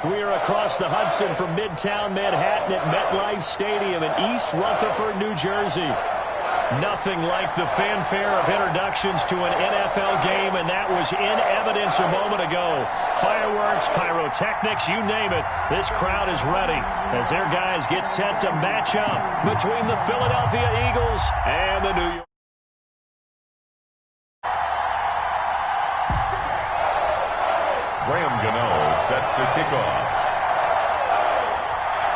We're across the Hudson from Midtown Manhattan at MetLife Stadium in East Rutherford, New Jersey. Nothing like the fanfare of introductions to an NFL game, and that was in evidence a moment ago. Fireworks, pyrotechnics, you name it. This crowd is ready as their guys get set to match up between the Philadelphia Eagles and the New York. Set to kick off.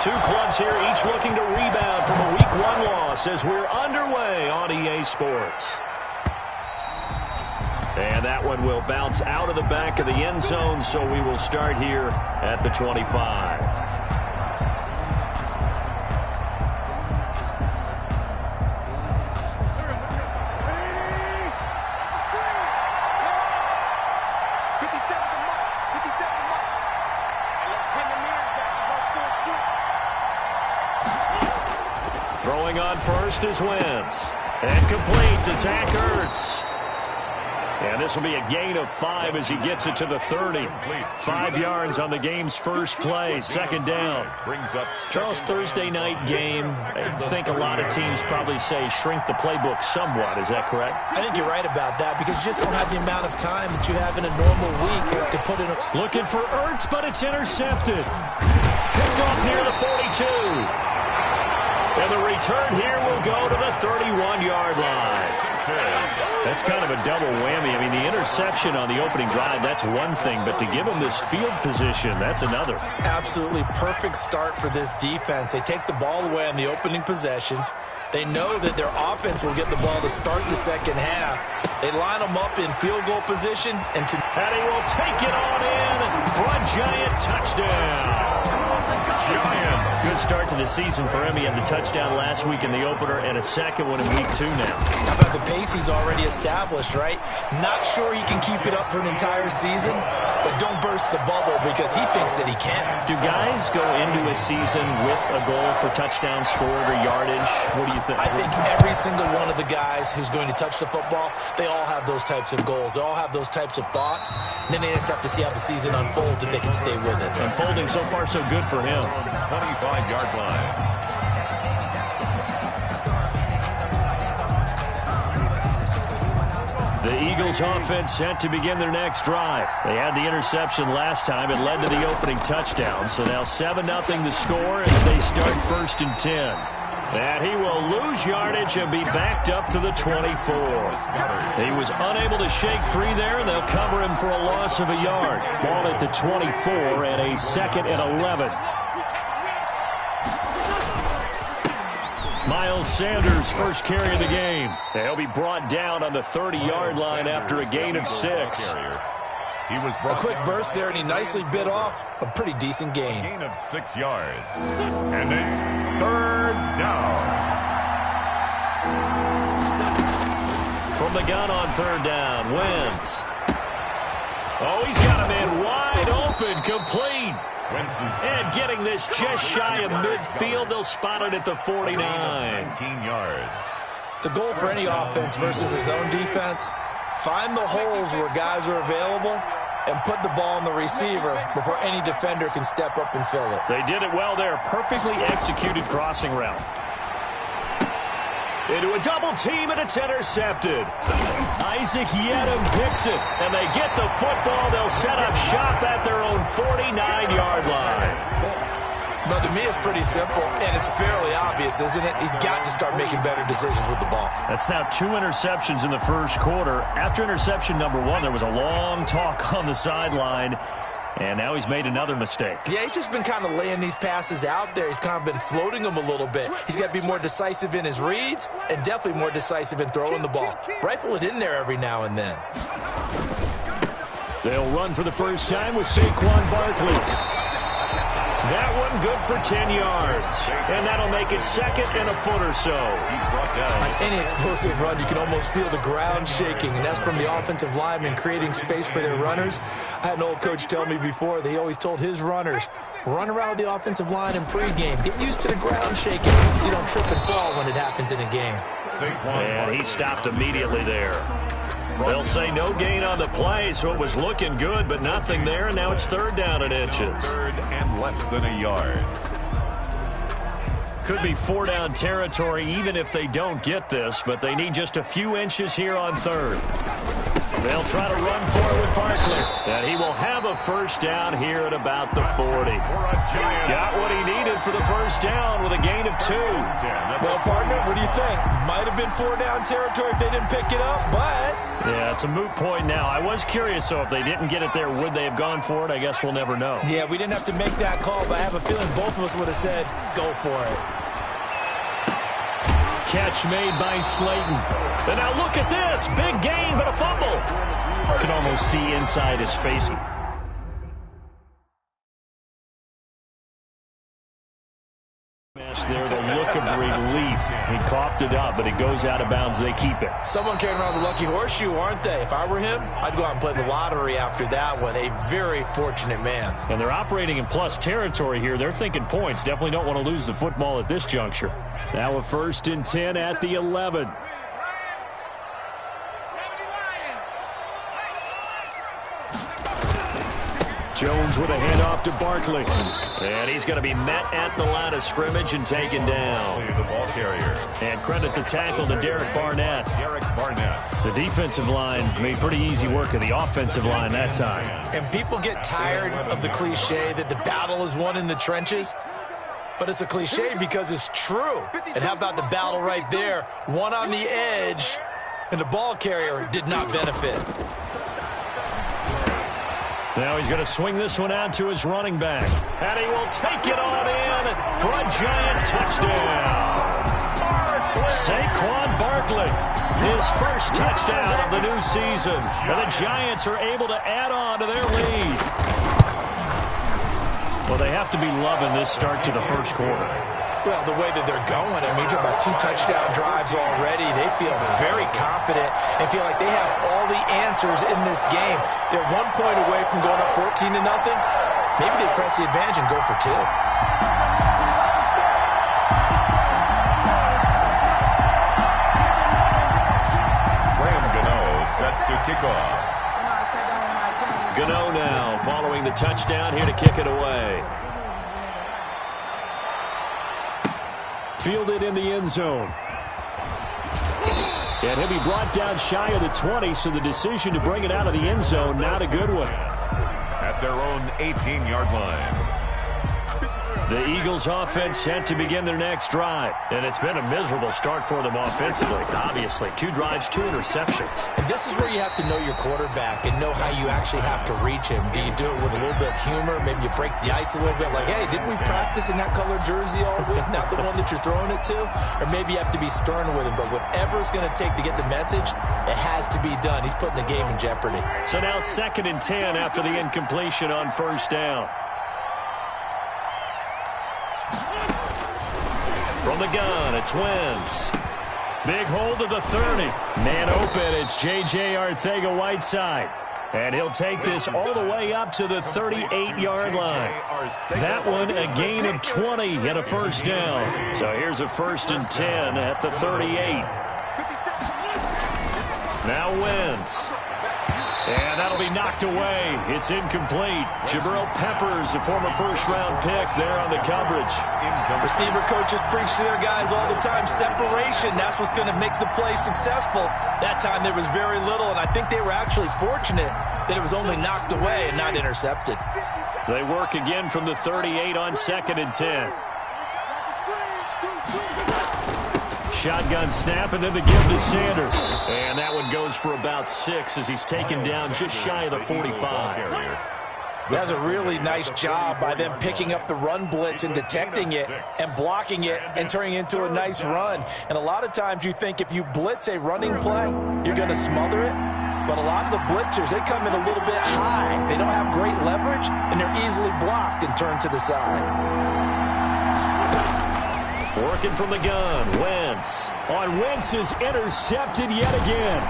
Two clubs here, each looking to rebound from a Week 1 loss as we're underway on EA Sports. And that one will bounce out of the back of the end zone, so we will start here at the 25. Throwing on first is Wentz. And complete to Zach Ertz. And this will be a gain of 5 as he gets it to the 30. 5 yards on the game's first play, second down. Charles, Thursday night game, I think a lot of teams probably say shrink the playbook somewhat. Is that correct? I think you're right about that because you just don't have the amount of time that you have in a normal week to put in a... Looking for Ertz, but it's intercepted. Picked off near the 42. And the return here will go to the 31-yard line. That's kind of a double whammy. I mean, the interception on the opening drive, that's one thing, but to give them this field position, that's another. Absolutely perfect start for this defense. They take the ball away on the opening possession. They know that their offense will get the ball to start the second half. They line them up in field goal position, and he will take it on in for a Giant touchdown. Good start to the season for him. He had the touchdown last week in the opener and a second one in Week 2 now. How about the pace he's already established, right? Not sure he can keep it up for an entire season, but don't burst the bubble because he thinks that he can. Do guys go into a season with a goal for touchdown scored or yardage? What do you think? I think every single one of the guys who's going to touch the football, they all have those types of goals. They all have those types of thoughts. And then they just have to see how the season unfolds if they can stay with it. Unfolding so far so good for him. 25-yard line. The Eagles offense set to begin their next drive. They had the interception last time. It led to the opening touchdown. So now 7-0 the score as they start 1st and 10. And he will lose yardage and be backed up to the 24. He was unable to shake free there, and they'll cover him for a loss of a yard. Ball at the 24 and a 2nd and 11. Miles Sanders, first carry of the game. He'll be brought down on the 30-yard line after a gain of 6. A quick burst there, and he nicely bit off a pretty decent gain. Gain of 6 yards. And it's 3rd down. From the gun on 3rd down, Wentz. Oh, he's got a man wide open, complete. And getting this just shy of midfield, they'll spot it at the 49. 19 yards. The goal for any offense versus his own defense, find the holes where guys are available and put the ball on the receiver before any defender can step up and fill it. They did it well there. Perfectly executed crossing route. Into a double team, and it's intercepted. Isaac Yedem picks it, and they get the football. They'll set up shop at their own 49-yard line. But to me, it's pretty simple, and it's fairly obvious, isn't it? He's got to start making better decisions with the ball. That's now 2 interceptions in the first quarter. After interception number 1, there was a long talk on the sideline. And now he's made another mistake. Yeah, he's just been kind of laying these passes out there. He's kind of been floating them a little bit. He's got to be more decisive in his reads and definitely more decisive in throwing the ball. Rifle it in there every now and then. They'll run for the first time with Saquon Barkley. That one good for 10 yards. And that'll make it 2nd and a foot or so. On any explosive run, you can almost feel the ground shaking, and that's from the offensive linemen creating space for their runners. I had an old coach tell me before that he always told his runners, run around the offensive line in pregame. Get used to the ground shaking so you don't trip and fall when it happens in a game. And he stopped immediately there. They'll say no gain on the play, so it was looking good, but nothing there, and now it's 3rd down and inches. 3rd and less than a yard. Could be 4-down territory even if they don't get this, but they need just a few inches here on 3rd. They'll try to run for it with Barkley, and he will have a 1st down here at about the 40. Got what he needed for the 1st down with a gain of 2. Well, partner, what do you think? Might have been 4-down territory if they didn't pick it up, but... Yeah, it's a moot point now. I was curious, so if they didn't get it there, would they have gone for it? I guess we'll never know. Yeah, we didn't have to make that call, but I have a feeling both of us would have said, go for it. Catch made by Slayton. And now look at this. Big gain, but a fumble. You can almost see inside his face. There, the look of relief. He coughed it up, but it goes out of bounds. They keep it. Someone carrying around the lucky horseshoe, aren't they? If I were him, I'd go out and play the lottery after that one. A very fortunate man. And they're operating in plus territory here. They're thinking points. Definitely don't want to lose the football at this juncture. Now a 1st and 10 at the 11. Jones with a handoff to Barkley. And he's going to be met at the line of scrimmage and taken down. The ball carrier. And credit the tackle to Derek Barnett. The defensive line made pretty easy work of the offensive line that time. And people get tired of the cliche that the battle is won in the trenches. But it's a cliche because it's true. And how about the battle right there? One on the edge, and the ball carrier did not benefit. Now he's going to swing this one out to his running back. And he will take it on in for a giant touchdown. Saquon Barkley, his 1st touchdown of the new season. And the Giants are able to add on to their lead. Well, they have to be loving this start to the 1st quarter. Well, the way that they're going, I mean, you're talking about 2 touchdown drives already. They feel very confident and feel like they have all the answers in this game. They're 1 point away from going up 14-0. Maybe they press the advantage and go for 2. Set to kick off. Gano now following the touchdown here to kick it away. Fielded in the end zone. And he'll be brought down shy of the 20, so the decision to bring it out of the end zone, not a good one. At their own 18-yard line. The Eagles offense set to begin their next drive. And it's been a miserable start for them offensively, obviously. 2 drives, 2 interceptions. And this is where you have to know your quarterback and know how you actually have to reach him. Do you do it with a little bit of humor? Maybe you break the ice a little bit like, hey, didn't we practice in that colored jersey all week? Not the one that you're throwing it to? Or maybe you have to be stern with him. But whatever it's going to take to get the message, it has to be done. He's putting the game in jeopardy. So now 2nd and 10 after the incompletion on 1st down. From the gun, it's Wentz. Big hold to the 30. Man open, it's J.J. Arcega-Whiteside. And he'll take this all the way up to the 38-yard line. That one, a gain of 20 and a 1st down. So here's a 1st and 10 at the 38. Now Wentz. And that'll be knocked away. It's incomplete. Jabril Peppers, a former 1st-round pick there on the coverage. Receiver coaches preach to their guys all the time. Separation, that's what's going to make the play successful. That time there was very little, and I think they were actually fortunate that it was only knocked away and not intercepted. They work again from the 38 on 2nd and 10. Shotgun snap, and then the give to Sanders. And that one goes for about 6 as he's taken down just shy of the 45. That's a really nice job by them picking up the run blitz and detecting it and blocking it and turning it into a nice run. And a lot of times you think if you blitz a running play, you're going to smother it. But a lot of the blitzers, they come in a little bit high. They don't have great leverage, and they're easily blocked and turned to the side. Working from the gun, Wentz. Wentz. Wentz is intercepted yet again.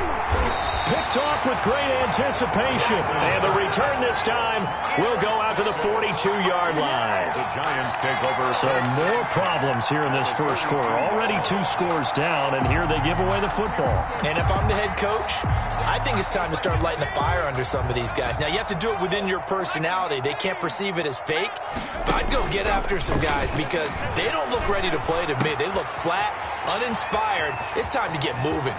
Picked off with great anticipation. And the return this time will go out to the 42-yard line. The Giants take over. So more problems here in this first quarter. Already 2 scores down, and here they give away the football. And if I'm the head coach, I think it's time to start lighting a fire under some of these guys. Now, you have to do it within your personality. They can't perceive it as fake. But I'd go get after some guys because they don't look ready to play to me. They look flat, uninspired. It's time to get moving.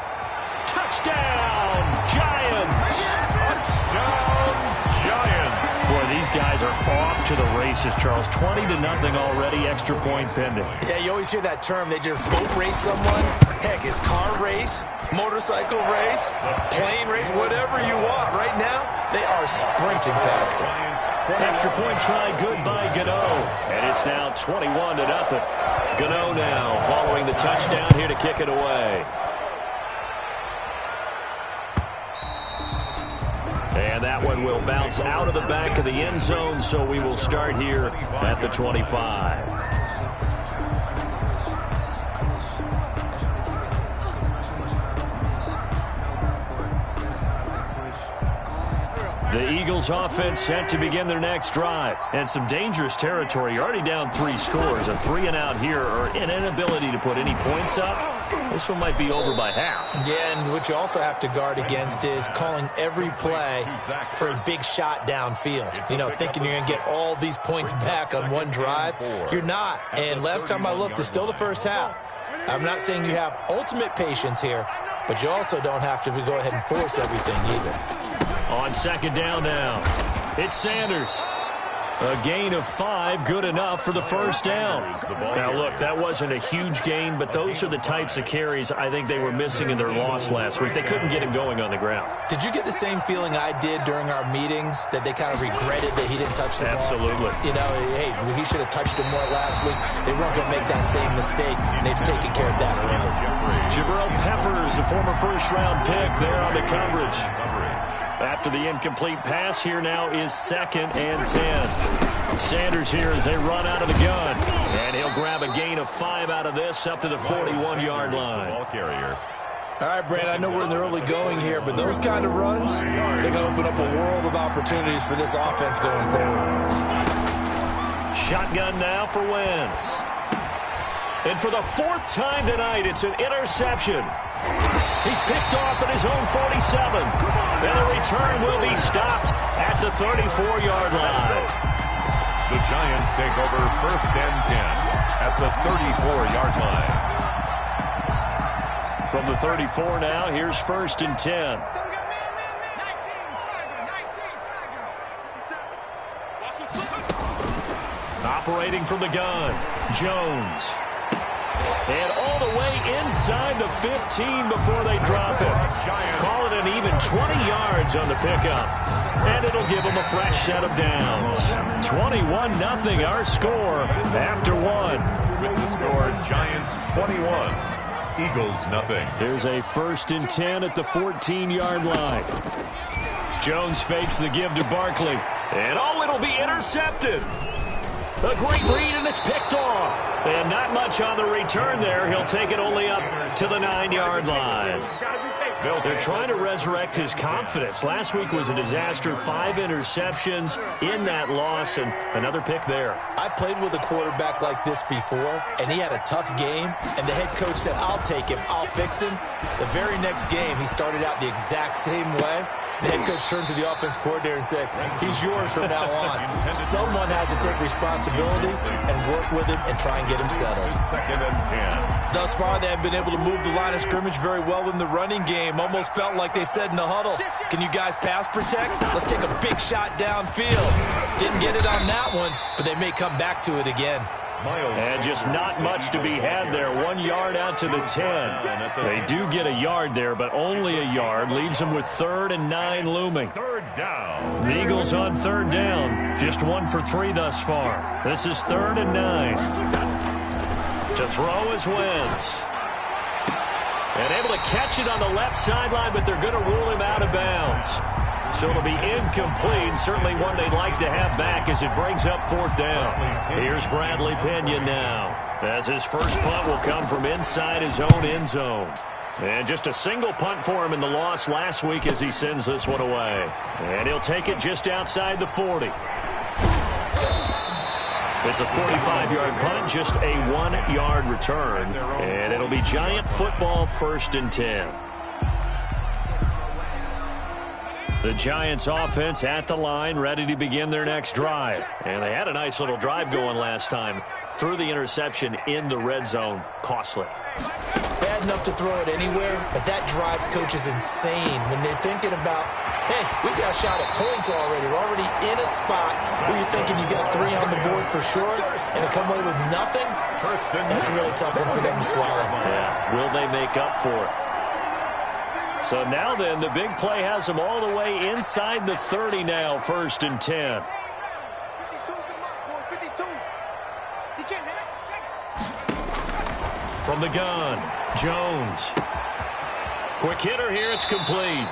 Touchdown, Giants! Touchdown, Giants! Boy, these guys are off to the races, Charles. 20-0 already, extra point pending. Yeah, you always hear that term. They just boat race someone. Heck, it's car race, motorcycle race, plane race, whatever you want. Right now, they are sprinting past them. Extra point try, good by Gano. And it's now 21-0. Gano now following the touchdown here to kick it away. And that one will bounce out of the back of the end zone, so we will start here at the 25. The Eagles offense set to begin their next drive. And some dangerous territory. You're already down 3 scores. A 3-and-out here or an inability to put any points up. This one might be over by half. Yeah, and what you also have to guard against is calling every play for a big shot downfield. You know, thinking you're going to get all these points back on one drive. You're not. And last time I looked, it's still the first half. I'm not saying you have ultimate patience here, but you also don't have to go ahead and force everything either. On second down now, it's Sanders. A gain of 5, good enough for the first down. Now, look, that wasn't a huge gain, but those are the types of carries I think they were missing in their loss last week. They couldn't get him going on the ground. Did you get the same feeling I did during our meetings, that they kind of regretted that he didn't touch the ball? Absolutely. You know, hey, he should have touched him more last week. They weren't going to make that same mistake, and they've taken care of that early. Jabril Peppers, a former first-round pick, there on the coverage. After the incomplete pass, here now is 2nd and 10. Sanders here as they run out of the gun. And he'll grab a gain of 5 out of this up to the 41-yard line. All right, Brad, I know we're in the early going here, but those kind of runs, they can open up a world of opportunities for this offense going forward. Shotgun now for Wentz. And for the 4th time tonight, it's an interception. He's picked off at his own 47. And the return will be stopped at the 34-yard line. The Giants take over 1st and 10 at the 34-yard line. From the 34 now, here's 1st and 10. Operating from the gun, Jones. And all the way inside the 15 before they drop it. Call it an even 20 yards on the pickup. And it'll give them a fresh set of downs. 21-0 our score after 1. With the score, Giants 21, Eagles 0. Here's a 1st and 10 at the 14-yard line. Jones fakes the give to Barkley. And it'll be intercepted. A great read, and it's picked off. And not much on the return there. He'll take it only up to the 9-yard line. They're trying to resurrect his confidence. Last week was a disaster. 5 interceptions in that loss, and another pick there. I played with a quarterback like this before, and he had a tough game, and the head coach said, I'll take him, I'll fix him. The very next game, he started out the exact same way. The head coach turned to the offense coordinator and said, he's yours from now on. Someone has to take responsibility and work with him and try and get him settled. 2nd and 10. Thus far, they have been able to move the line of scrimmage very well in the running game. Almost felt like they said in the huddle, can you guys pass protect? Let's take a big shot downfield. Didn't get it on that one, but they may come back to it again. And just not much to be had there. 1 yard out to the 10. They do get a yard there, but only a yard. Leaves them with 3rd and 9 looming. 3rd down. The Eagles on 3rd down. Just 1 for 3 thus far. This is 3rd and 9. To throw is Wentz. And able to catch it on the left sideline, but they're going to rule him out of bounds. So it'll be incomplete. Certainly one they'd like to have back as it brings up 4th down. Here's Bradley Pinion now, as his first punt will come from inside his own end zone. And just a single punt for him in the loss last week as he sends this one away. And he'll take it just outside the 40. It's a 45-yard punt, just a 1-yard return. And it'll be Giant football 1st and 10. The Giants offense at the line, ready to begin their next drive. And they had a nice little drive going last time. Threw the interception in the red zone. Costly. Bad enough to throw it anywhere, but that drives coaches insane when they're thinking about, hey, we got a shot at points already. We're already in a spot where you're thinking you got 3 on the board for sure, and to come away with nothing, that's a really tough one for them to swallow. Yeah, will they make up for it? So now then, the big play has them all the way inside the 30 now, 1st and 10. From the gun, Jones. Quick hitter here, it's complete.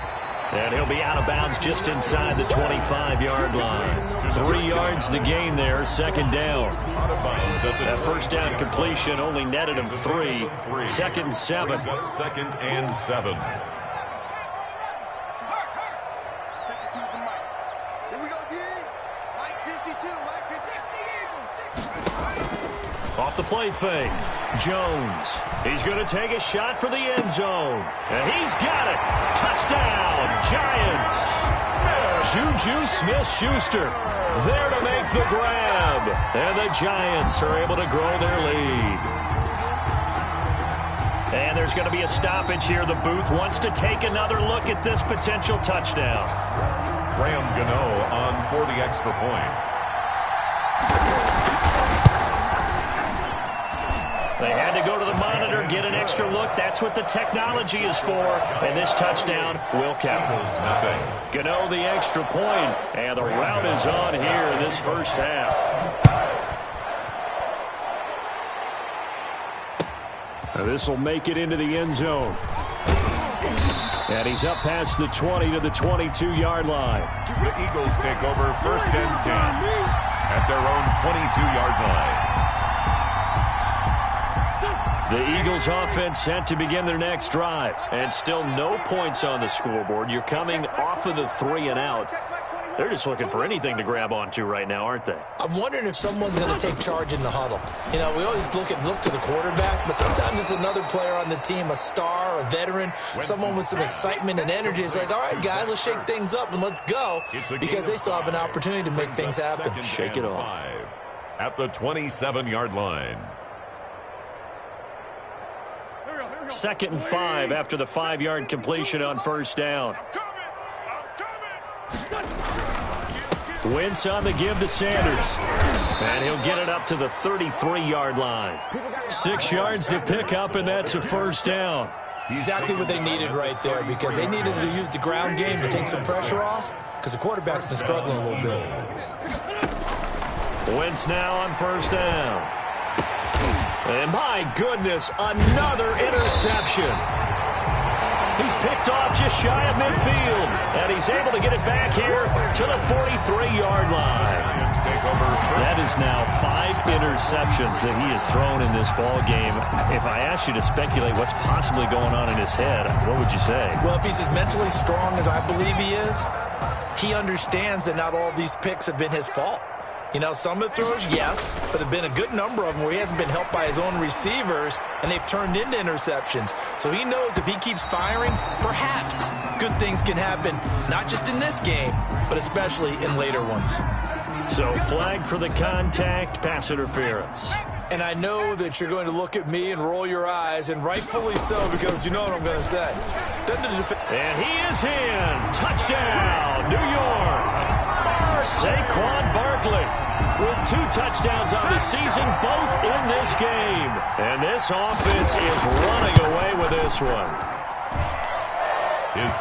And he'll be out of bounds just inside the 25-yard line. 3 yards the gain there, 2nd down. That 1st down completion only netted him 3. 2nd and 7. 2nd and 7. Off the play fake, Jones. He's going to take a shot for the end zone. And he's got it. Touchdown, Giants. Juju Smith-Schuster there to make the grab. And the Giants are able to grow their lead. And there's going to be a stoppage here. The booth wants to take another look at this potential touchdown. Graham Gano on for the extra point. They had to go to the monitor, get an extra look. That's what the technology is for. And this touchdown will count. Gano the extra point. And the route is on here in this first half. This will make it into the end zone. And he's up past the 20 to the 22-yard line. The Eagles take over 1st and 10 at their own 22-yard line. The Eagles offense set to begin their next drive. And still no points on the scoreboard. You're coming off of the 3 and out. They're just looking for anything to grab onto right now, aren't they? I'm wondering if someone's going to take charge in the huddle. You know, we always look to the quarterback, but sometimes it's another player on the team, a star, a veteran, someone with some excitement and energy. It's like, all right, guys, let's shake things up and let's go, because they still have an opportunity to make things happen. Shake it off. At the 27-yard line. 2nd and 5 after the 5-yard completion on 1st down. Wentz on the give to Sanders. And he'll get it up to the 33-yard line. 6 yards to pick up, and that's a 1st down. Exactly what they needed right there, because they needed to use the ground game to take some pressure off, because the quarterback's been struggling a little bit. Wentz now on 1st down. And my goodness, another interception. He's picked off just shy of midfield. And he's able to get it back here to the 43-yard line. That is now 5 interceptions that he has thrown in this ball game. If I asked you to speculate what's possibly going on in his head, what would you say? Well, if he's as mentally strong as I believe he is, he understands that not all these picks have been his fault. You know, some of the throws, yes, but there have been a good number of them where he hasn't been helped by his own receivers, and they've turned into interceptions. So he knows if he keeps firing, perhaps good things can happen, not just in this game, but especially in later ones. So flag for the contact, pass interference. And I know that you're going to look at me and roll your eyes, and rightfully so, because you know what I'm going to say. And he is in. Touchdown, New York. Saquon Barkley with 2 touchdowns on the season, both in this game. And this offense is running away with this one.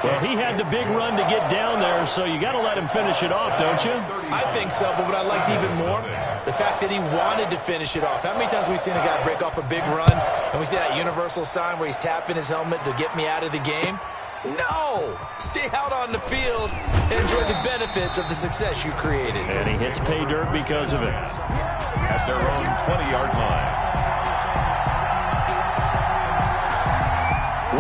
Well, he had the big run to get down there, so you got to let him finish it off, don't you? I think so, but what I liked even more, the fact that he wanted to finish it off. How many times have we seen a guy break off a big run, and we see that universal sign where he's tapping his helmet to get me out of the game? No! Stay out on the field and enjoy the benefits of the success you created. And he hits pay dirt because of it. At their own 20-yard line.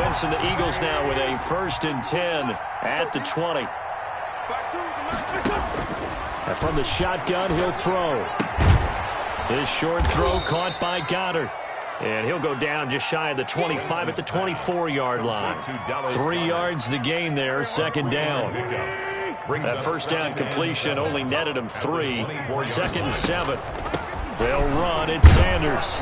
Wentz and the Eagles now with a 1st and 10 at the 20. And from the shotgun, he'll throw. His short throw caught by Goddard. And he'll go down just shy of the 25 at the 24-yard line. 3 yards the gain there, 2nd down. That 1st down completion only netted him 3. 2nd and 7. They'll run. It's Sanders.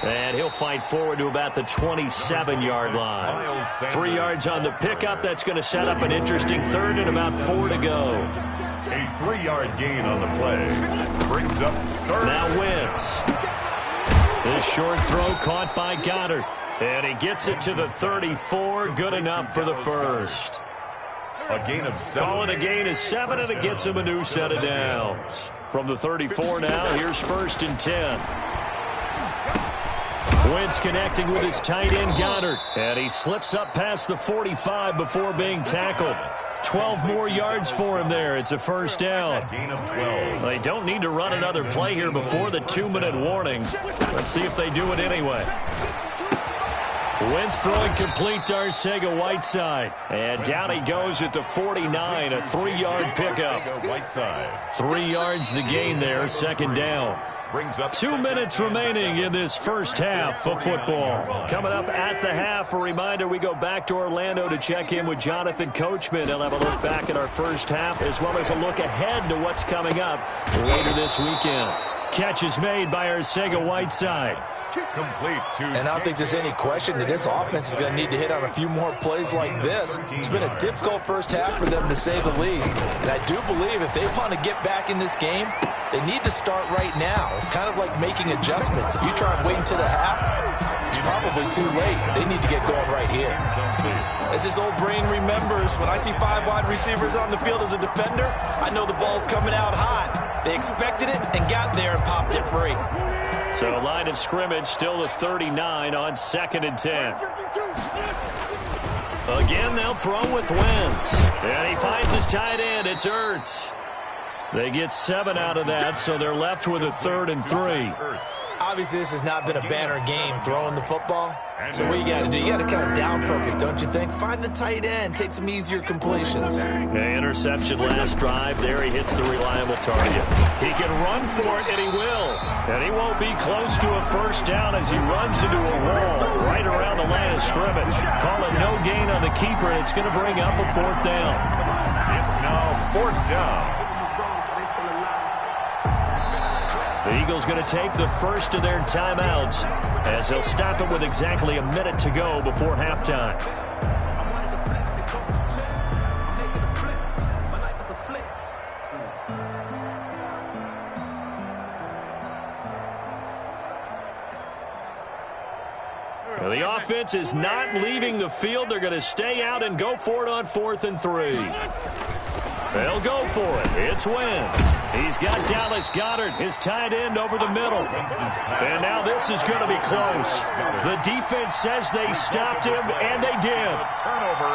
And he'll fight forward to about the 27-yard line. 3 yards on the pickup. That's going to set up an interesting 3rd and about 4 to go. A 3-yard gain on the play. Brings up 3rd. Now Wentz. His short throw caught by Goddard. And he gets it to the 34. Good enough for the 1st. A gain of 7. Call it a gain of 7, and it gets him a new set of downs. From the 34 now, here's 1st and 10. Wentz connecting with his tight end Goddard. And he slips up past the 45 before being tackled. 12 more yards for him there. It's a 1st down. Gain of 12. They don't need to run another play here before the 2-minute warning. Let's see if they do it anyway. Wentz throwing complete to Arcega-Whiteside. And down he goes at the 49, a 3-yard pickup. 3 yards the gain there, 2nd down. 2 minutes remaining in this 1st half of football. Coming up at the half, a reminder, we go back to Orlando to check in with Jonathan Coachman. He'll have a look back at our 1st half as well as a look ahead to what's coming up later this weekend. Catch is made by Arcega-Whiteside. Complete to And I don't think there's any question that this offense is going to need to hit on a few more plays like this. It's been a difficult 1st half for them, to say the least. And I do believe if they want to get back in this game, they need to start right now. It's kind of like making adjustments. If you try and wait until the half, it's probably too late. They need to get going right here. As this old brain remembers, when I see 5 wide receivers on the field as a defender, I know the ball's coming out hot. They expected it and got there and popped it free. So line of scrimmage still the 39 on 2nd and 10. Again, they'll throw with Wentz. And he finds his tight end. It's Ertz. They get 7 out of that, so they're left with a 3rd and 3. Obviously, this has not been a banner game throwing the football. So what you got to do, you got to kind of down focus, don't you think? Find the tight end, take some easier completions. Interception last drive. There he hits the reliable target. He can run for it, and he will. And he won't be close to a 1st down as he runs into a wall right around the line of scrimmage. Call it no gain on the keeper, and it's going to bring up a 4th down. It's now 4th down. The Eagles going to take the 1st of their timeouts as they'll stop it with exactly a minute to go before halftime. Well, the offense is not leaving the field. They're going to stay out and go for it on 4th and 3. They'll go for it. It's Wentz. He's got Dallas Goedert, his tight end, over the middle. And now this is going to be close. The defense says they stopped him, and they did.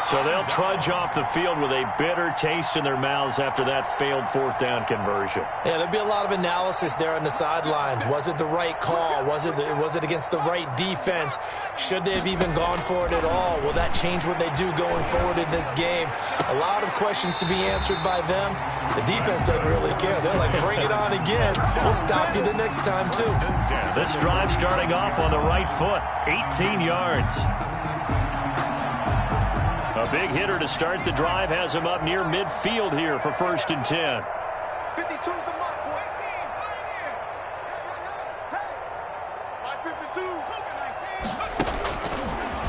So they'll trudge off the field with a bitter taste in their mouths after that failed 4th down conversion. Yeah, there'll be a lot of analysis there on the sidelines. Was it the right call? Was it against the right defense? Should they have even gone for it at all? Will that change what they do going forward in this game? A lot of questions to be answered by them. The defense doesn't really care. They're like, bring it on again. We'll stop you the next time, too. This drive starting off on the right foot. 18 yards. A big hitter to start the drive has him up near midfield here for 1st and 10. 52's the mark, boy.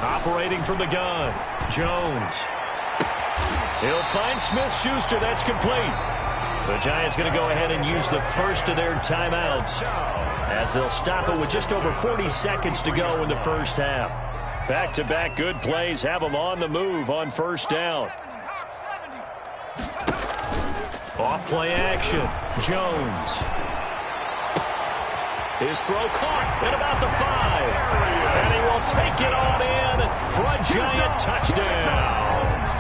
Operating from the gun, Jones. He'll find Smith-Schuster. That's complete. The Giants going to go ahead and use the 1st of their timeouts as they'll stop it with just over 40 seconds to go in the 1st half. Back-to-back good plays have them on the move on 1st down. Off play action. Jones. His throw caught at about the 5. And he will take it on in for a Giant touchdown.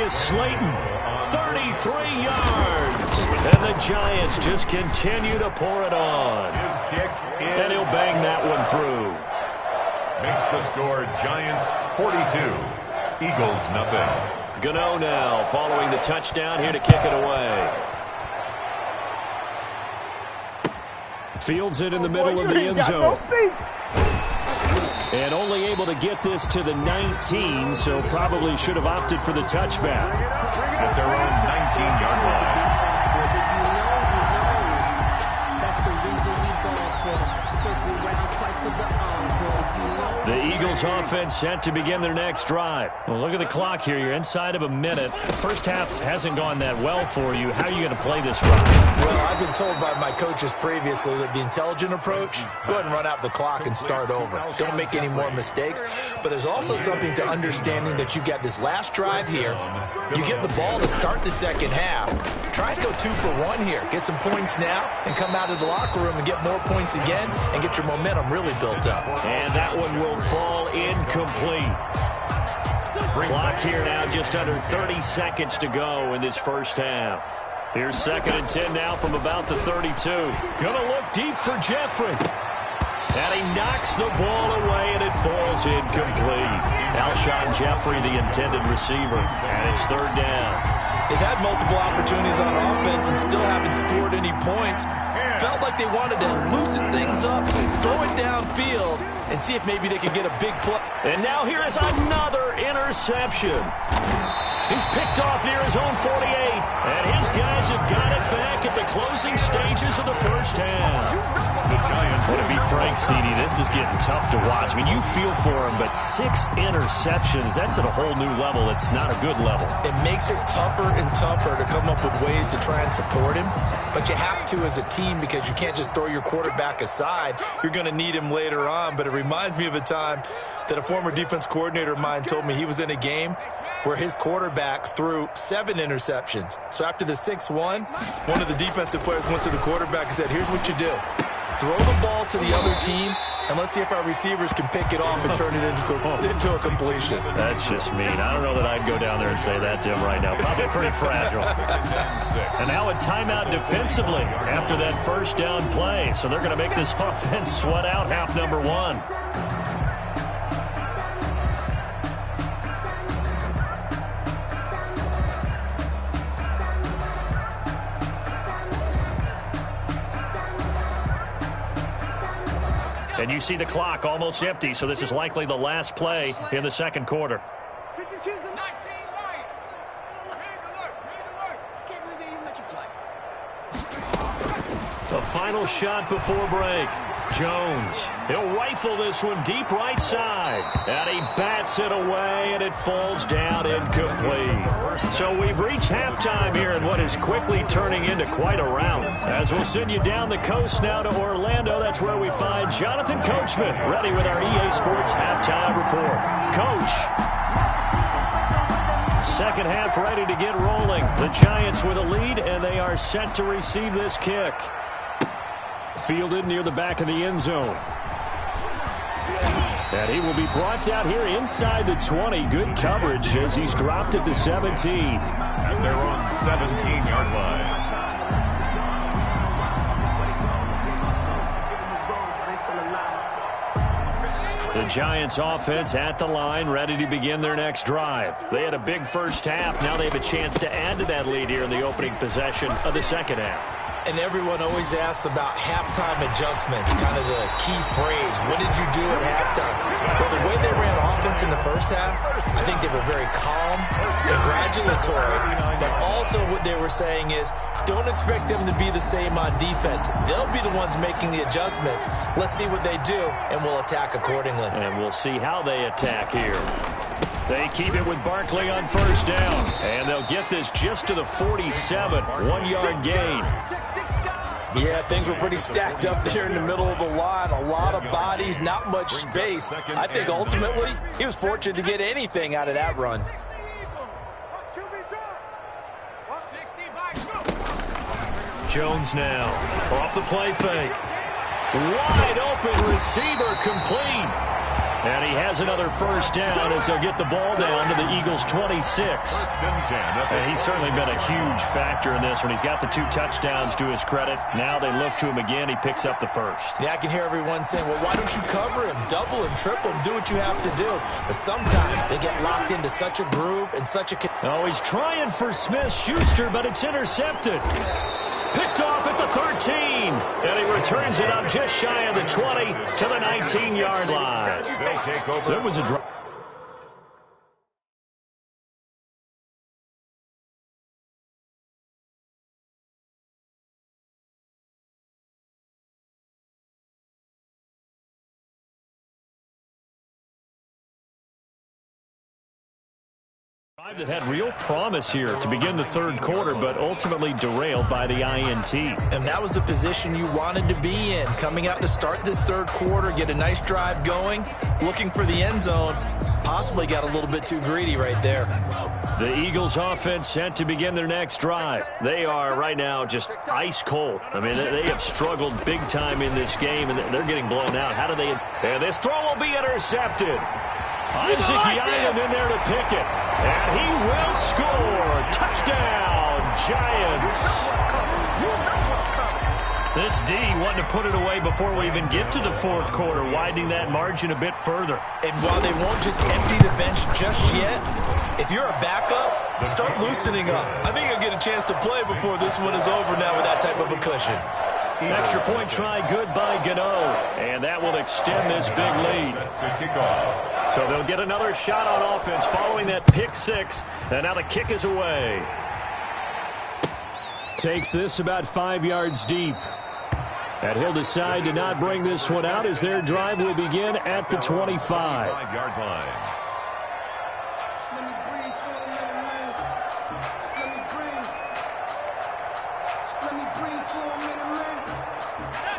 to Slayton. 33 yards. And the Giants just continue to pour it on. His kick is And he'll bang that one through. Makes the score Giants 42, Eagles nothing. Gano now following the touchdown here to kick it away. Fields it in the middle of the end zone. And only able to get this to the 19, so probably should have opted for the touchback. At their own 19-yard line. The Eagles offense set to begin their next drive. Well, look at the clock here. You're inside of a minute. The first half hasn't gone that well for you. How are you going to play this drive? Well, I've been told by my coaches previously that the intelligent approach, go ahead and run out the clock and start over. Don't make any more mistakes. But there's also something to understanding that you got this last drive here. You get the ball to start the second half. Try and go 2 for 1 here. Get some points now and come out of the locker room and get more points again and get your momentum really built up. And that one will fall incomplete. Clock here now just under 30 seconds to go in this first half. Here's 2nd and 10 now from about the 32. Gonna look deep for Jeffrey. And he knocks the ball away, and it falls incomplete. Alshon Jeffrey, the intended receiver, and it's 3rd down. They've had multiple opportunities on offense and still haven't scored any points. Felt like they wanted to loosen things up, throw it downfield, and see if maybe they could get a big play. And now here is another interception. He's picked off near his own 48, and his guys have got it back at the closing stages of the first half. The Giants. To be frank, CD, this is getting tough to watch. I mean, you feel for him, but 6 interceptions, that's at a whole new level. It's not a good level. It makes it tougher and tougher to come up with ways to try and support him, but you have to as a team because you can't just throw your quarterback aside. You're going to need him later on, but it reminds me of a time that a former defense coordinator of mine told me he was in a game where his quarterback threw 7 interceptions. So after the 6-1, one of the defensive players went to the quarterback and said, here's what you do. Throw the ball to the other team, and let's see if our receivers can pick it off and turn it into a completion. That's just mean. I don't know that I'd go down there and say that to him right now. Probably pretty fragile. And now a timeout defensively after that first down play. So they're going to make this offense sweat out half number 1. And you see the clock almost empty, so this is likely the last play in the second quarter. 52's the 19 right. I can't believe they even let you play. The final shot before break. Jones, he'll rifle this one deep right side. And he bats it away, and it falls down incomplete. So we've reached halftime here in what is quickly turning into quite a rout. As we'll send you down the coast now to Orlando, that's where we find Jonathan Coachman, ready with our EA Sports halftime report. Coach. Second half ready to get rolling. The Giants with a lead, and they are set to receive this kick. Fielded near the back of the end zone. And he will be brought down here inside the 20. Good coverage as he's dropped at the 17. At their own 17-yard line. The Giants offense at the line, ready to begin their next drive. They had a big first half. Now they have a chance to add to that lead here in the opening possession of the second half. And everyone always asks about halftime adjustments, kind of the key phrase. What did you do at halftime? Well, the way they ran offense in the first half, I think they were very calm, congratulatory, but also what they were saying is don't expect them to be the same on defense. They'll be the ones making the adjustments. Let's see what they do, and we'll attack accordingly. And we'll see how they attack here. They keep it with Barkley on first down. And they'll get this just to the 47. 1-yard gain. Yeah, things were pretty stacked up there in the middle of the line. A lot of bodies, not much space. I think ultimately he was fortunate to get anything out of that run. Jones now off the play fake. Wide open receiver complete. And he has another first down as they'll get the ball down to the Eagles' 26. And he's certainly been a huge factor in this when he's got the 2 touchdowns to his credit. Now they look to him again. He picks up the first. Yeah, I can hear everyone saying, well, why don't you cover him, double him, triple him, do what you have to do. But sometimes they get locked into such a groove and such a... Oh, he's trying for Smith-Schuster, but it's intercepted. Picked off at the 13, and he returns it up just shy of the 20 to the 19-yard line. So it was a drop. That had real promise here to begin the third quarter, but ultimately derailed by the INT. And that was the position you wanted to be in, coming out to start this third quarter, get a nice drive going, looking for the end zone. Possibly got a little bit too greedy right there. The Eagles offense set to begin their next drive. They are right now just ice cold. I mean, they have struggled big time in this game, and they're getting blown out. How do they... And this throw will be intercepted. Isaac Yianum in there to pick it. And he will score. Touchdown, Giants. This D wanting to put it away before we even get to the fourth quarter, widening that margin a bit further. And while they won't just empty the bench just yet, if you're a backup, start loosening up. I think you'll get a chance to play before this one is over now with that type of a cushion. Extra point try good by Gano, and that will extend this big lead. So they'll get another shot on offense following that pick 6, and now the kick is away. Takes this about 5 yards deep. And he'll decide to not bring this one out as their drive will begin at the 25. 5-yard line.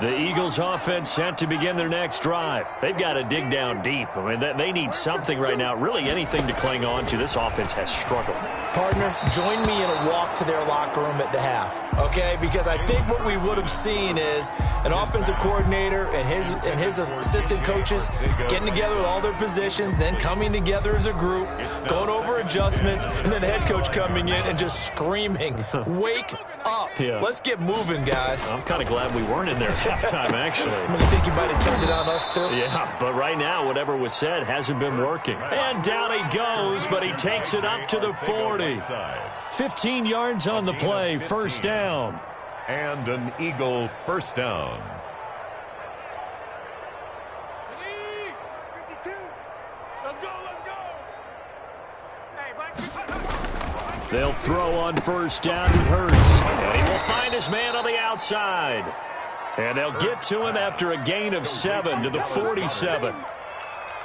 The Eagles offense set to begin their next drive. They've got to dig down deep. I mean, they need something right now, really anything to cling on to. This offense has struggled. Partner, join me in a walk to their locker room at the half, okay? Because I think what we would have seen is an offensive coordinator and his assistant coaches getting together with all their positions, then coming together as a group, going over adjustments, and then the head coach coming in and just screaming, wake up. Yeah. Let's get moving, guys. I'm kind of glad we weren't in there at halftime, actually. I mean, you think you might have turned it on us, too? Yeah, but right now, whatever was said hasn't been working. And down he goes, but he takes it up to the 40. 15 yards on the play, first down. And an Eagle first down. 52. Let's go. They'll throw on first down to Hurts. And he will find his man on the outside. And they'll get to him after a gain of 7 to the 47.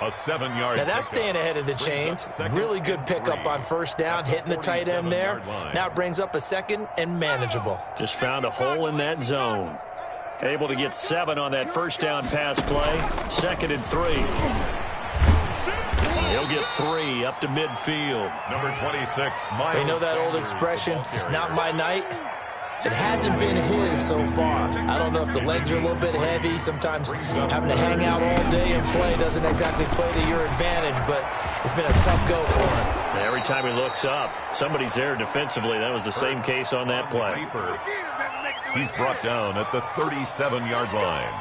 A 7-yard. Now that's staying ahead of the chains. Really good pickup on first down, hitting the tight end there. Now it brings up a second and manageable. Just found a hole in that zone. Able to get 7 on that first down pass play. 2nd and 3. He'll get 3 up to midfield. Number 26, Miles. You know that old expression, it's not my night? It hasn't been his so far. I don't know if the legs are a little bit heavy. Sometimes having to hang out all day and play doesn't exactly play to your advantage, but it's been a tough go for him. Every time he looks up, somebody's there defensively. That was the same case on that play. He's brought down at the 37-yard line.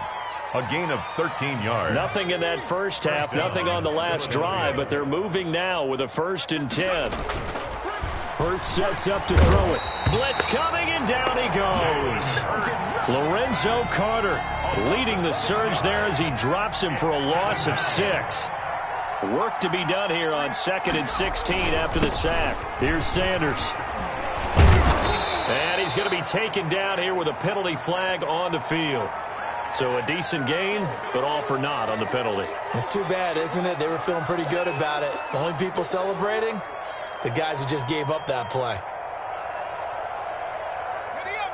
A gain of 13 yards. Nothing in that first half, nothing on the last drive, but they're moving now with a 1st and 10. Hurts sets up to throw it. Blitz coming, and down he goes. Lorenzo Carter leading the surge there as he drops him for a loss of 6. Work to be done here on 2nd and 16 after the sack. Here's Sanders. And he's going to be taken down here with a penalty flag on the field. So a decent gain, but all for naught on the penalty. It's too bad, isn't it? They were feeling pretty good about it. The only people celebrating, the guys who just gave up that play. Ready up.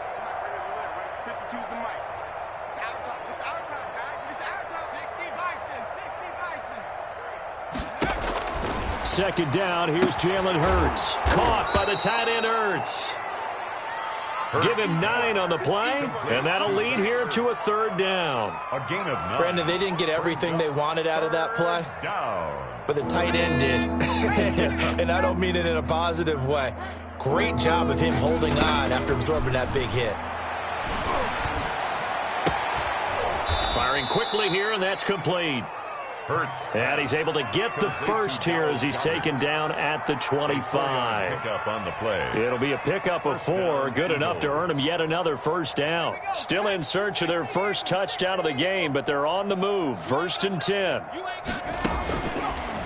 52's the mic. It's our time. It's our time, guys. It's our time. 60 Bison. 2nd down. Here's Jalen Hurts. Caught by the tight end Hurts. Give him 9 on the play, and that'll lead here to a 3rd down. A gain of 9. Brandon, they didn't get everything they wanted out of that play, but the tight end did. And I don't mean it in a positive way. Great job of him holding on after absorbing that big hit. Firing quickly here, and that's complete. And he's able to get the first here as he's taken down at the 25. Pickup on the play. It'll be a pickup of 4, good enough to earn him yet another first down. Still in search of their first touchdown of the game, but they're on the move. 1st and 10.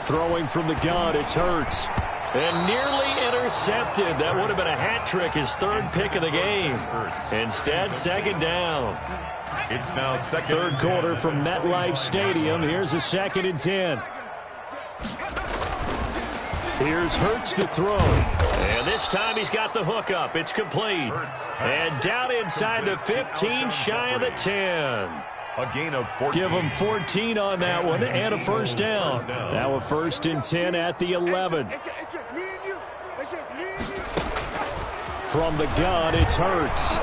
Throwing from the gun, it's Hurts. And nearly intercepted. That would have been a hat trick, his 3rd pick of the game. Instead, 2nd down. It's now 2nd. 3rd quarter from MetLife Stadium. Here's a 2nd and 10. Here's Hurts to throw. And this time he's got the hook up. It's complete. And down inside the 15, shy of the 10. A gain of 14. Give him 14 on that one and a first down. Now a 1st and 10 at the 11. It's just me and you. It's just me and you. From the gun, it's Hurts.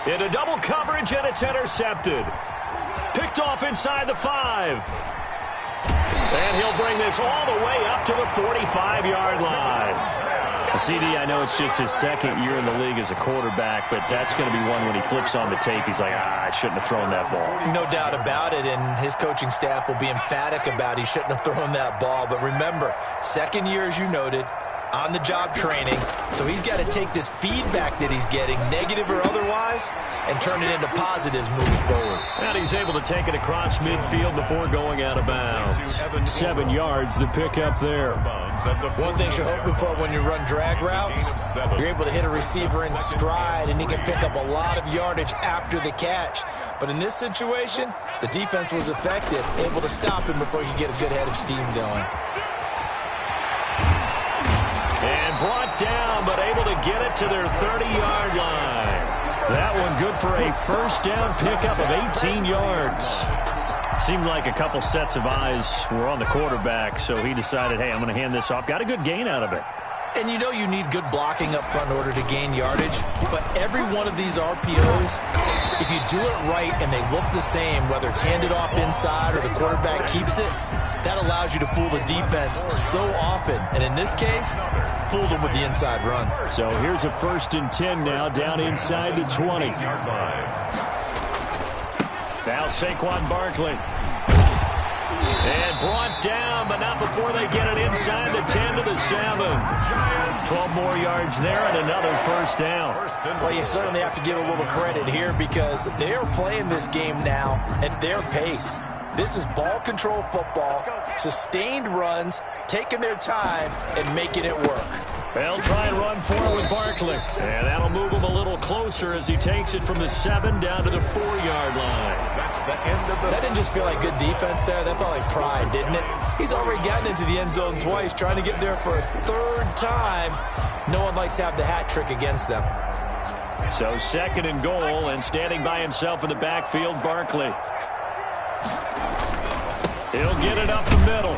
Into double coverage, and it's intercepted. Picked off inside the 5. And he'll bring this all the way up to the 45-yard line. CD, I know it's just his 2nd year in the league as a quarterback, but that's going to be one when he flips on the tape, he's like, I shouldn't have thrown that ball. No doubt about it, and his coaching staff will be emphatic about he shouldn't have thrown that ball. But remember, 2nd year, as you noted, on-the-job training, so he's got to take this feedback that he's getting, negative or otherwise, and turn it into positives moving forward. And he's able to take it across midfield before going out of bounds. 7 yards, the pickup there. One thing you're hoping for when you run drag routes, you're able to hit a receiver in stride, and he can pick up a lot of yardage after the catch. But in this situation, the defense was effective, able to stop him before he could get a good head of steam going. And brought down, but able to get it to their 30-yard line. That one good for a first down pickup of 18 yards. Seemed like a couple sets of eyes were on the quarterback, so he decided, hey, I'm going to hand this off. Got a good gain out of it. And you know you need good blocking up front in order to gain yardage, but every one of these RPOs, if you do it right and they look the same, whether it's handed off inside or the quarterback keeps it, that allows you to fool the defense so often. And in this case, fooled them with the inside run. So here's a 1st and 10 now, down inside the 20. Now Saquon Barkley. And brought down, but not before they get it inside the 10 to the 7. 12 more yards there and another first down. Well, you certainly have to give a little credit here because they're playing this game now at their pace. This is ball control football, sustained runs, taking their time and making it work. They'll try and run forward with Barkley. And that'll move him a little closer as he takes it from the 7 down to the 4-yard line. That's the end of the... That didn't just feel like good defense there. That felt like pride, didn't it? He's already gotten into the end zone twice, trying to get there for a 3rd time. No one likes to have the hat trick against them. So 2nd and goal, and standing by himself in the backfield, Barkley. He'll get it up the middle.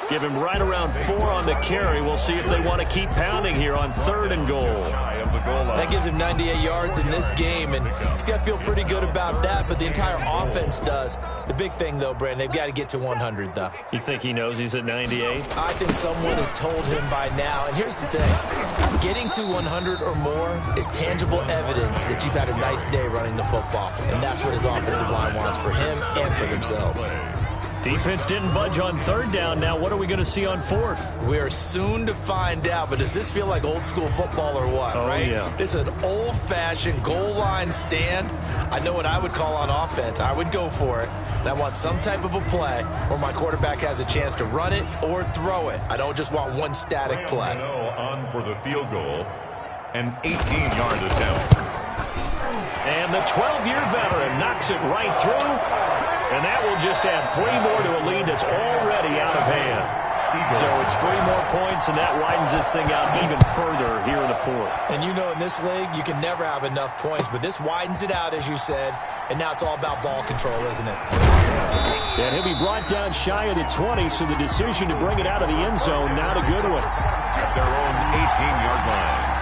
Give him right around 4 on the carry. We'll see if they want to keep pounding here on 3rd and goal. That gives him 98 yards in this game, and he's got to feel pretty good about that, but the entire offense does. The big thing, though, Brandon, they've got to get to 100, though. You think he knows he's at 98? I think someone has told him by now. And here's the thing. Getting to 100 or more is tangible evidence that you've had a nice day running the football, and that's what his offensive line wants for him and for themselves. Defense didn't budge on 3rd down. Now what are we going to see on 4th? We are soon to find out, but does this feel like old school football or what, right? Yeah. This is an old-fashioned goal line stand. I know what I would call on offense. I would go for it. And I want some type of a play where my quarterback has a chance to run it or throw it. I don't just want one static play. On for the field goal, an 18-yard attempt. And the 12-year veteran knocks it right through. And that will just add 3 more to a lead that's already out of hand. So it's 3 more points, and that widens this thing out even further here in the 4th. And you know in this league, you can never have enough points, but this widens it out, as you said, and now it's all about ball control, isn't it? And he'll be brought down shy of the 20, so the decision to bring it out of the end zone, not a good one. their own 18-yard line.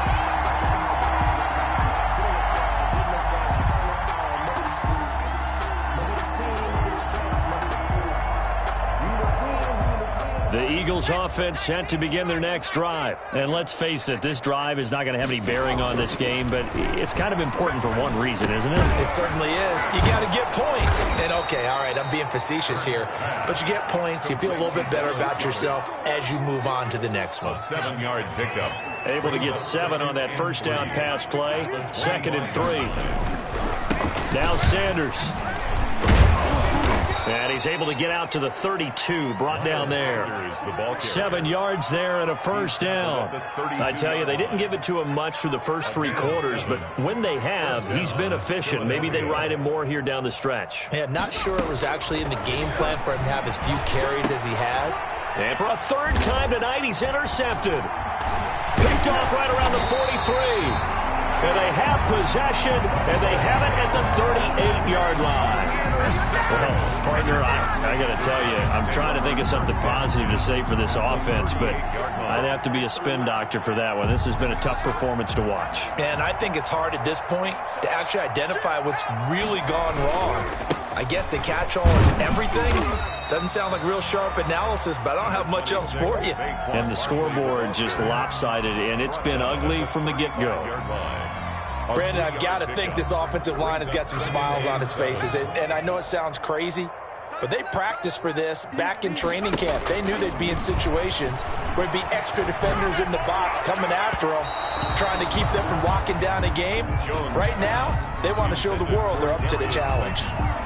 The Eagles offense set to begin their next drive. And let's face it, this drive is not going to have any bearing on this game, but it's kind of important for one reason, isn't it? It certainly is. You got to get points. And okay, all right, I'm being facetious here, but you get points, you feel a little bit better about yourself as you move on to the next one. 7-yard pickup. Able to get 7 on that first down pass play. 2nd and 3. Now Sanders. And he's able to get out to the 32, brought down there. 7 yards there and a first down. I tell you, they didn't give it to him much through the first 3 quarters, but when they have, he's been efficient. Maybe they ride him more here down the stretch. Yeah, not sure it was actually in the game plan for him to have as few carries as he has. And for a 3rd time tonight, he's intercepted. Picked off right around the 43. And they have possession, and they have it at the 38-yard line. Well, partner, I got to tell you, I'm trying to think of something positive to say for this offense, but I'd have to be a spin doctor for that one. This has been a tough performance to watch. And I think it's hard at this point to actually identify what's really gone wrong. I guess the catch-all is everything. Doesn't sound like real sharp analysis, but I don't have much else for you. And the scoreboard just lopsided, and it's been ugly from the get-go. Brandon, I've got to think this offensive line has got some smiles on its faces. And I know it sounds crazy, but they practiced for this back in training camp. They knew they'd be in situations where there'd be extra defenders in the box coming after them, trying to keep them from locking down a game. Right now, they want to show the world they're up to the challenge.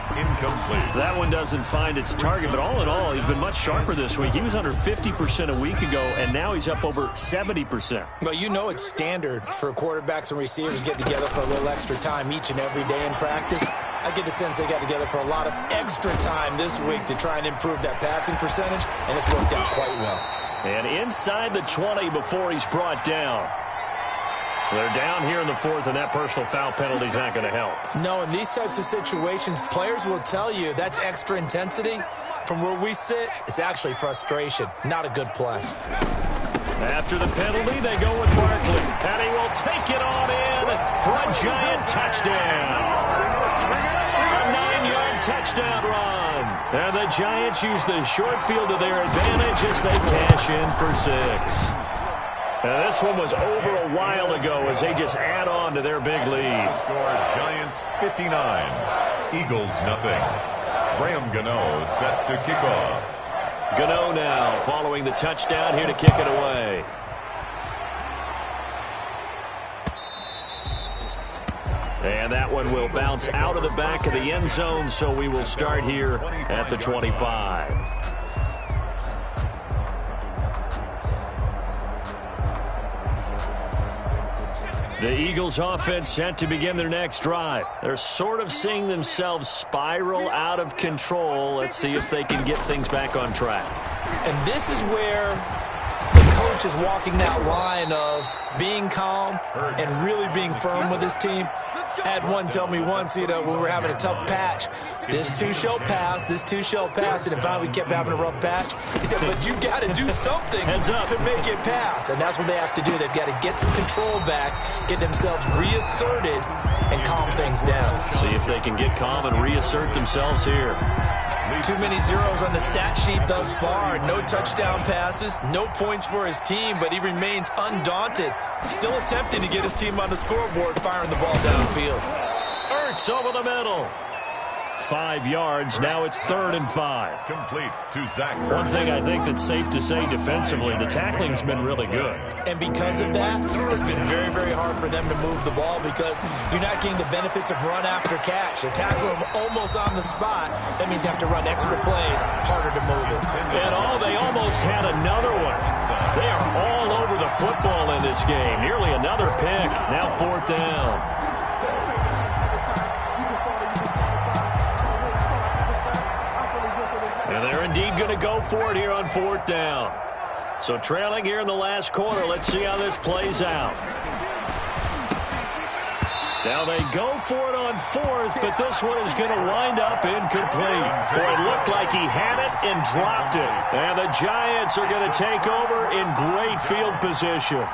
Incomplete. That one doesn't find its target, but all in all, he's been much sharper this week. He was under 50% a week ago, and now he's up over 70%. Well, you know it's standard for quarterbacks and receivers get together for a little extra time each and every day in practice. I get the sense they got together for a lot of extra time this week to try and improve that passing percentage, and it's worked out quite well. And inside the 20 before he's brought down. They're down here in the 4th, and that personal foul penalty is not going to help. No, in these types of situations, players will tell you that's extra intensity. From where we sit, it's actually frustration. Not a good play. After the penalty, they go with Barkley. And he will take it on in for a giant touchdown. A 9-yard touchdown run. And the Giants use the short field to their advantage as they cash in for 6. And this one was over a while ago as they just add on to their big lead. Score Giants 59, Eagles nothing. Graham Gano set to kick off. Gano now following the touchdown here to kick it away. And that one will bounce out of the back of the end zone, so we will start here at the 25. The Eagles offense set to begin their next drive. They're sort of seeing themselves spiral out of control. Let's see if they can get things back on track. And this is where the coach is walking that line of being calm and really being firm with his team. I had one tell me once, when we were having a tough patch, this too shall pass, this too shall pass, and finally we kept having a rough patch. He said, but you got to do something to make it pass, and that's what they have to do. They've got to get some control back, get themselves reasserted, and calm things down. See if they can get calm and reassert themselves here. Too many zeros on the stat sheet thus far. No touchdown passes, no points for his team, but he remains undaunted. Still attempting to get his team on the scoreboard, firing the ball downfield. Ertz over the middle. 5 yards. Now it's 3rd and 5. Complete to Zach. One thing I think that's safe to say defensively, the tackling's been really good. And because of that, it's been very, very hard for them to move the ball because you're not getting the benefits of run after catch. They tackle them almost on the spot. That means you have to run extra plays, harder to move it. And they almost had another one. They are all over the football in this game. Nearly another pick. Now 4th down. And they're indeed going to go for it here on 4th down. So trailing here in the last quarter. Let's see how this plays out. Now they go for it on fourth, but this one is going to wind up incomplete. Boy, it looked like he had it and dropped it. And the Giants are going to take over in great field position.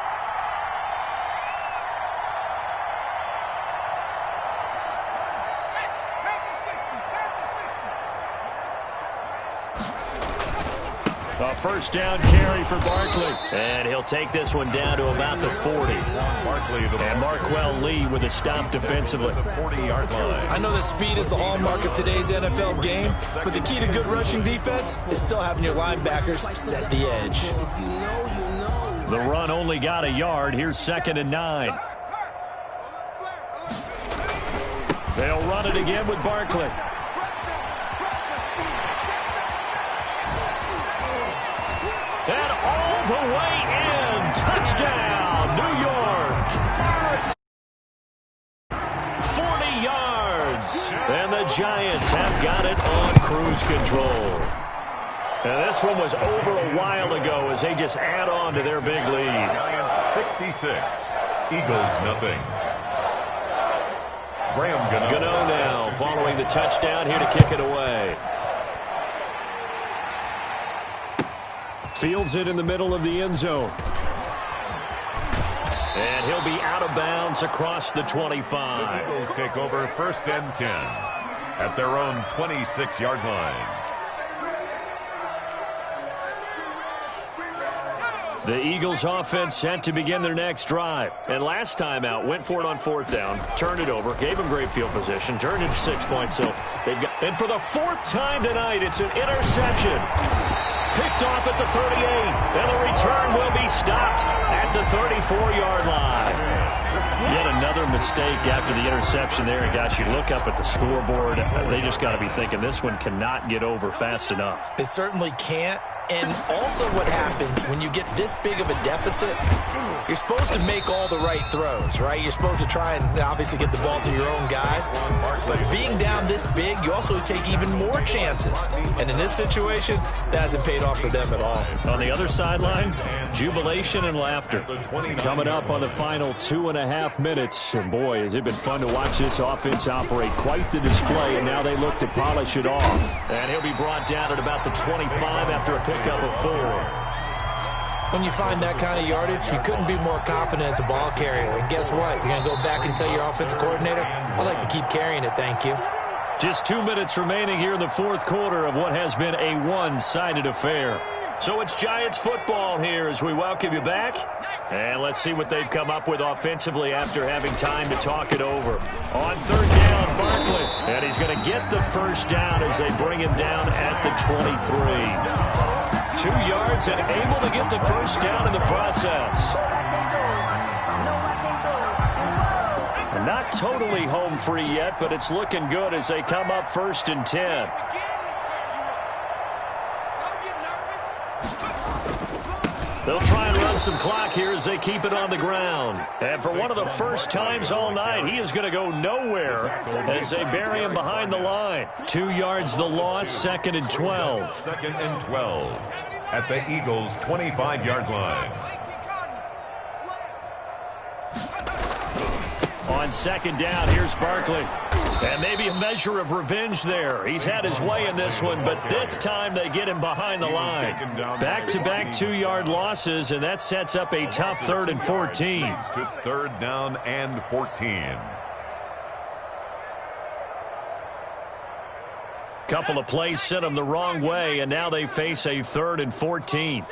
A first down carry for Barkley. And he'll take this one down to about the 40. And Brl Lg with a stop defensively. 40-yard line. I know that speed is the hallmark of today's NFL game, but the key to good rushing defense is still having your linebackers set the edge. The run only got a yard. Here's 2nd and 9. They'll run it again with Barkley. And all the way in. Touchdown, New York. 40 yards. And the Giants have got it on cruise control. And this one was over a while ago as they just add on to their big lead. Giants 66. Eagles nothing. Gano now following the touchdown here to kick it away. Fields it in the middle of the end zone. And he'll be out of bounds across the 25. The Eagles take over 1st and 10 at their own 26-yard line. The Eagles offense set to begin their next drive. And last time out, went for it on 4th down, turned it over, gave them great field position, turned it to 6 points. So they've got, and for the 4th time tonight, it's an interception. Picked off at the 38, and the return will be stopped at the 34-yard line. Yet another mistake after the interception there. And guys, you look up at the scoreboard, they just got to be thinking this one cannot get over fast enough. It certainly can't. And also what happens when you get this big of a deficit, you're supposed to make all the right throws, right? You're supposed to try and obviously get the ball to your own guys. But being down this big, you also take even more chances. And in this situation, that hasn't paid off for them at all. On the other sideline, jubilation and laughter. Coming up on the final 2.5 minutes. And boy, has it been fun to watch this offense operate. Quite the display, and now they look to polish it off. And he'll be brought down at about the 25 after a pickup of 4. When you find that kind of yardage, you couldn't be more confident as a ball carrier. And guess what? You're going to go back and tell your offensive coordinator, I'd like to keep carrying it, thank you. Just 2 minutes remaining here in the 4th quarter of what has been a one-sided affair. So it's Giants football here as we welcome you back. And let's see what they've come up with offensively after having time to talk it over. On 3rd down, Barkley. And he's going to get the first down as they bring him down at the 23. 2 yards and able to get the first down in the process. And not totally home free yet, but it's looking good as they come up 1st and 10. They'll try and run some clock here as they keep it on the ground. And for one of the first times all night, he is going to go nowhere as they bury him behind the line. 2 yards the loss, 2nd and 12. 2nd and 12 at the Eagles' 25-yard line. On 2nd down, here's Barkley. And maybe a measure of revenge there. He's had his way in this one, but this time they get him behind the line. Back-to-back 2-yard losses, and that sets up a tough 3rd and 14. To 3rd down and 14. Couple of plays sent them the wrong way, and now they face a 3rd and 14.